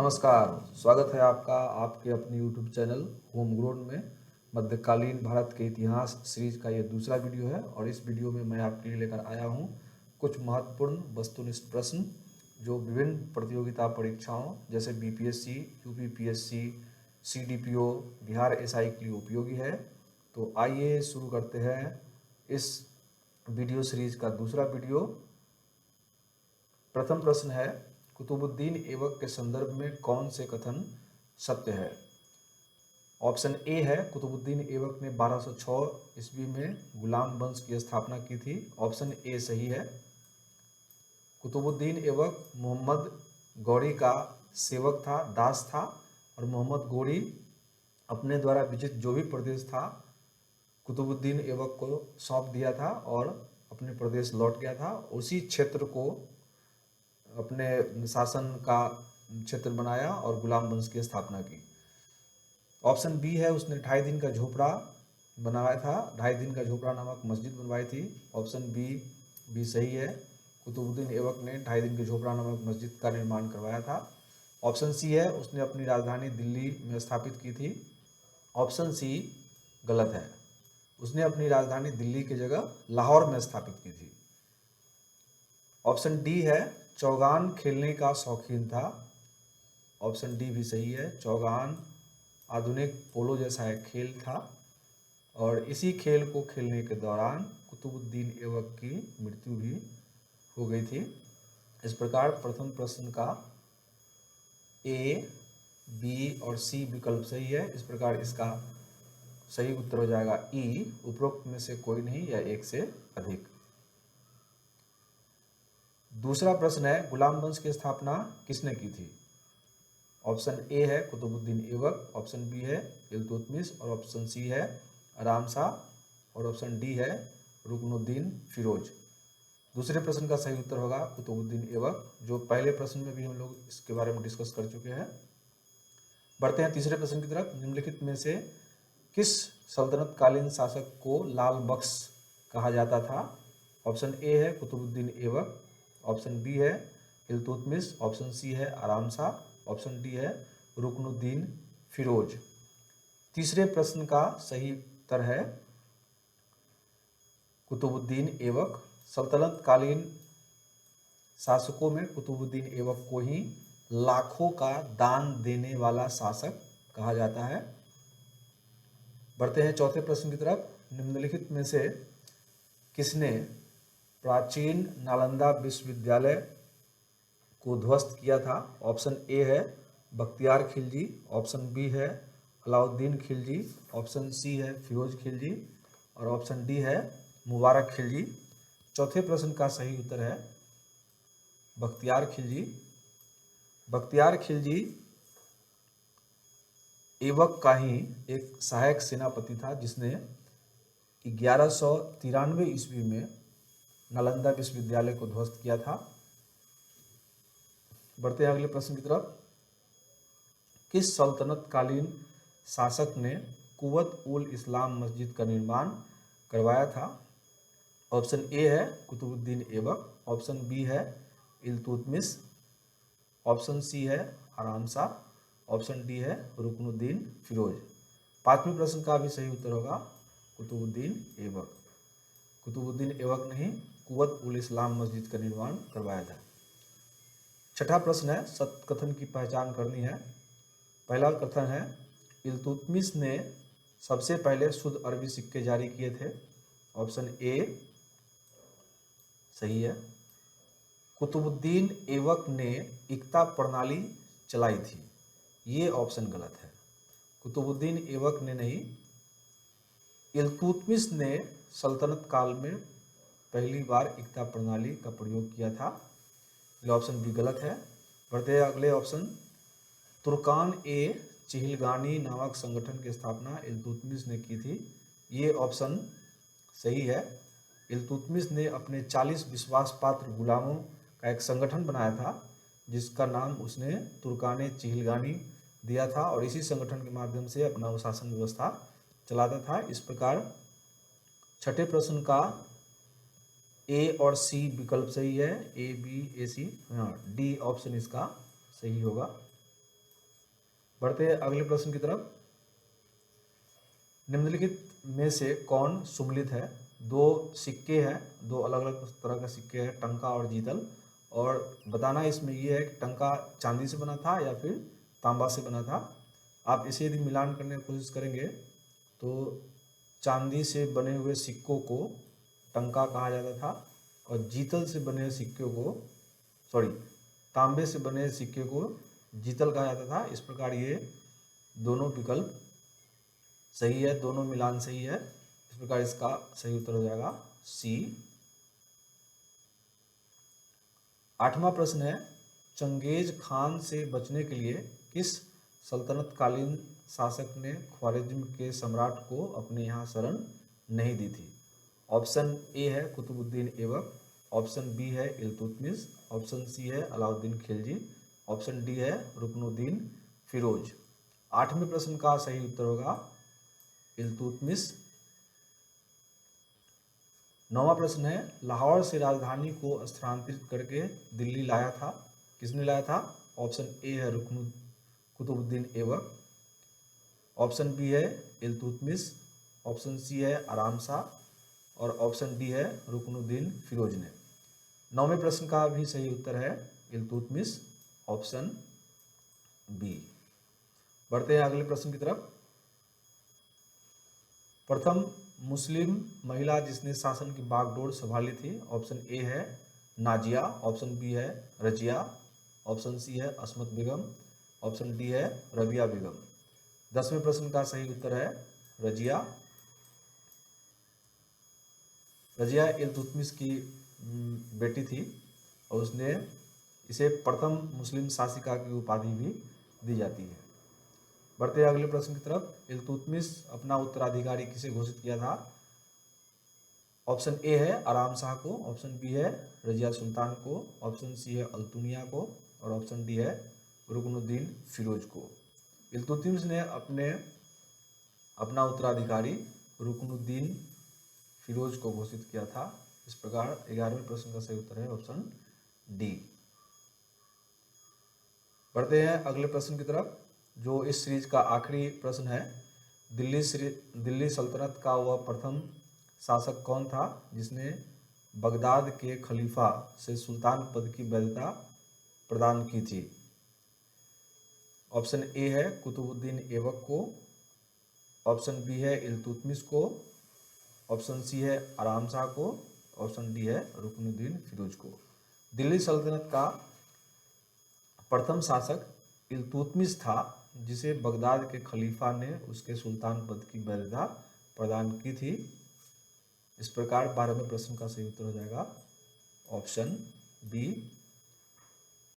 नमस्कार, स्वागत है आपका आपके अपने यूट्यूब चैनल होम ग्रोन में। मध्यकालीन भारत के इतिहास सीरीज का ये दूसरा वीडियो है और इस वीडियो में मैं आपके लिए लेकर आया हूँ कुछ महत्वपूर्ण वस्तुनिष्ठ प्रश्न जो विभिन्न प्रतियोगिता परीक्षाओं जैसे BPSC, UPPSC, CDPO, Bihar SI के लिए उपयोगी है। तो आइए शुरू करते हैं इस वीडियो सीरीज का दूसरा वीडियो। प्रथम प्रश्न है, कुतुबुद्दीन ऐबक के संदर्भ में कौन से कथन सत्य है? ऑप्शन ए है, कुतुबुद्दीन ऐबक ने 1206 ईस्वी में गुलाम वंश की स्थापना की थी। ऑप्शन ए सही है। कुतुबुद्दीन ऐबक मोहम्मद गौरी का सेवक था, दास था, और मोहम्मद गौरी अपने द्वारा विजित जो भी प्रदेश था कुतुबुद्दीन ऐबक को सौंप दिया था और अपने प्रदेश लौट गया था। उसी क्षेत्र को अपने शासन का क्षेत्र बनाया और गुलाम वंश की स्थापना की। ऑप्शन बी है, उसने 2.5 दिन का झोपड़ा बनाया था, 2.5 दिन का झोपड़ा नामक मस्जिद बनवाई थी। ऑप्शन बी भी सही है। कुतुबुद्दीन ऐबक ने 2.5 दिन के झोपड़ा नामक मस्जिद का निर्माण करवाया था। ऑप्शन सी है, उसने अपनी राजधानी दिल्ली में स्थापित की थी। ऑप्शन सी गलत है, उसने अपनी राजधानी दिल्ली की जगह लाहौर में स्थापित की थी। ऑप्शन डी है, चौगान खेलने का शौकीन था। ऑप्शन डी भी सही है, चौगान आधुनिक पोलो जैसा एक खेल था और इसी खेल को खेलने के दौरान कुतुबुद्दीन ऐबक की मृत्यु भी हो गई थी। इस प्रकार प्रथम प्रश्न का ए, बी और सी विकल्प सही है। इस प्रकार इसका सही उत्तर हो जाएगा ई, उपरोक्त में से कोई नहीं या एक से अधिक। दूसरा प्रश्न है, गुलाम वंश की स्थापना किसने की थी? ऑप्शन ए है कुतुबुद्दीन ऐबक, ऑप्शन बी है इल्तुतमिश और ऑप्शन सी है आराम शाह और ऑप्शन डी है रुकनुद्दीन फिरोज। दूसरे प्रश्न का सही उत्तर होगा कुतुबुद्दीन ऐबक, जो पहले प्रश्न में भी हम लोग इसके बारे में डिस्कस कर चुके हैं। बढ़ते हैं तीसरे प्रश्न की तरफ। निम्नलिखित में से किस सल्तनत कालीन शासक को लाल बख्श कहा जाता था? ऑप्शन ए है कुतुबुद्दीन ऐबक, ऑप्शन बी है इल्तुतमिश, ऑप्शन सी है आराम शाह, ऑप्शन डी है रुकनुद्दीन फिरोज। तीसरे प्रश्न का सही उत्तर है कुतुबुद्दीन ऐबक। सल्तनत कालीन शासकों में कुतुबुद्दीन ऐबक को ही लाखों का दान देने वाला शासक कहा जाता है। बढ़ते हैं चौथे प्रश्न की तरफ। निम्नलिखित में से किसने प्राचीन नालंदा विश्वविद्यालय को ध्वस्त किया था? ऑप्शन ए है बख्तियार खिलजी, ऑप्शन बी है अलाउद्दीन खिलजी, ऑप्शन सी है फिरोज खिलजी और ऑप्शन डी है मुबारक खिलजी। चौथे प्रश्न का सही उत्तर है बख्तियार खिलजी। बख्तियार खिलजी ऐबक का ही एक सहायक सेनापति था जिसने 1193 ईस्वी में नालंदा विश्वविद्यालय को ध्वस्त किया था। बढ़ते हैं अगले प्रश्न की तरफ। किस सल्तनत कालीन शासक ने कुव्वत उल इस्लाम मस्जिद का निर्माण करवाया था? ऑप्शन ए है कुतुबुद्दीन ऐबक, ऑप्शन बी है इल्तुतमिश, ऑप्शन सी है आराम शाह, ऑप्शन डी है रुकनुद्दीन फिरोज। पांचवें प्रश्न का भी सही उत्तर होगा कुतुबुद्दीन ऐबक। कुतुबुद्दीन ऐबक ने ही कुव्वत उल इस्लाम मस्जिद का निर्माण करवाया था। छठा प्रश्न है, सत्य कथन की पहचान करनी है। पहला कथन है, इल्तुतमिश ने सबसे पहले शुद्ध अरबी सिक्के जारी किए थे। ऑप्शन ए सही है। कुतुबुद्दीन ऐबक ने इक्ता प्रणाली चलाई थी, ये ऑप्शन गलत है। कुतुबुद्दीन ऐबक ने नहीं, इल्तुतमिश ने सल्तनत काल में पहली बार इक्ता प्रणाली का प्रयोग किया था, ये ऑप्शन भी गलत है। बढ़ते हैं अगले ऑप्शन। तुर्कान ए चिहलगानी नामक संगठन की स्थापना इल्तुतमिश ने की थी, ये ऑप्शन सही है। इल्तुतमिश ने अपने 40 विश्वास पात्र गुलामों का एक संगठन बनाया था जिसका नाम उसने तुर्कान ए चिहलगानी दिया था और इसी संगठन के माध्यम से अपना शासन व्यवस्था चलाता था। इस प्रकार छठे प्रश्न का ए और सी विकल्प सही है, ए बी ए सी, हाँ डी ऑप्शन इसका सही होगा। बढ़ते हैं अगले प्रश्न की तरफ। निम्नलिखित में से कौन सुमेलित है? दो सिक्के हैं, दो अलग अलग तरह के सिक्के हैं, टंका और जीतल, और बताना इसमें यह है कि टंका चांदी से बना था या फिर तांबा से बना था। आप इसे यदि मिलान करने की कोशिश करेंगे तो चांदी से बने हुए सिक्कों को टंका कहा जाता था और जीतल से बने हुए सिक्कों को तांबे से बने सिक्के को जीतल कहा जाता था। इस प्रकार ये दोनों विकल्प सही है, दोनों मिलान सही है। इस प्रकार इसका सही उत्तर हो जाएगा सी। 8वां प्रश्न है, चंगेज खान से बचने के लिए किस सल्तनतकालीन शासक ने ख्वारिज्म के सम्राट को अपने यहाँ शरण नहीं दी थी? ऑप्शन ए है कुतुबुद्दीन ऐबक, ऑप्शन बी है इल्तुतमिश, ऑप्शन सी है अलाउद्दीन खिलजी, ऑप्शन डी है रुकनुद्दीन फिरोज। 8वें प्रश्न का सही उत्तर होगा इल्तुतमिश। 9वां प्रश्न है, लाहौर से राजधानी को स्थानांतरित करके दिल्ली लाया था, किसने लाया था? ऑप्शन ए है कुतुबुद्दीन ऐबक, ऑप्शन बी है इल्तुतमिश, ऑप्शन सी है आराम शाह और ऑप्शन डी है रुकनुद्दीन फिरोज ने। 9वें प्रश्न का भी सही उत्तर है इल्तुतमिश, ऑप्शन बी। बढ़ते हैं अगले प्रश्न की तरफ। प्रथम मुस्लिम महिला जिसने शासन की बागडोर संभाली थी, ऑप्शन ए है नाजिया, ऑप्शन बी है रजिया, ऑप्शन सी है अस्मत बेगम, ऑप्शन डी है रबिया बेगम। 10वें प्रश्न का सही उत्तर है रजिया। रजिया इल्तुतमिश की बेटी थी और उसने इसे प्रथम मुस्लिम शासिका की उपाधि भी दी जाती है। बढ़ते हैं अगले प्रश्न की तरफ। इल्तुतमिश अपना उत्तराधिकारी किसे घोषित किया था? ऑप्शन ए है आराम शाह को, ऑप्शन बी है रजिया सुल्तान को, ऑप्शन सी है अल्तुनिया को और ऑप्शन डी है रुकनुद्दीन फिरोज को। इल्तुतमिश ने अपना उत्तराधिकारी रुकनुद्दीन फिरोज को घोषित किया था। इस प्रकार 11वें प्रश्न का सही उत्तर है ऑप्शन डी। बढ़ते हैं अगले प्रश्न की तरफ, जो इस सीरीज का आखिरी प्रश्न है। दिल्ली सल्तनत का वह प्रथम शासक कौन था जिसने बगदाद के खलीफा से सुल्तान पद की वैधता प्रदान की थी? ऑप्शन ए है कुतुबुद्दीन ऐबक को, ऑप्शन बी है इल्तुतमिश को, ऑप्शन सी है आराम शाह को, ऑप्शन डी है रुकनुद्दीन फिरोज को। दिल्ली सल्तनत का प्रथम शासक इल्तुतमिश था जिसे बगदाद के खलीफा ने उसके सुल्तान पद की वैधता प्रदान की थी। इस प्रकार 12वें प्रश्न का सही उत्तर हो जाएगा ऑप्शन बी।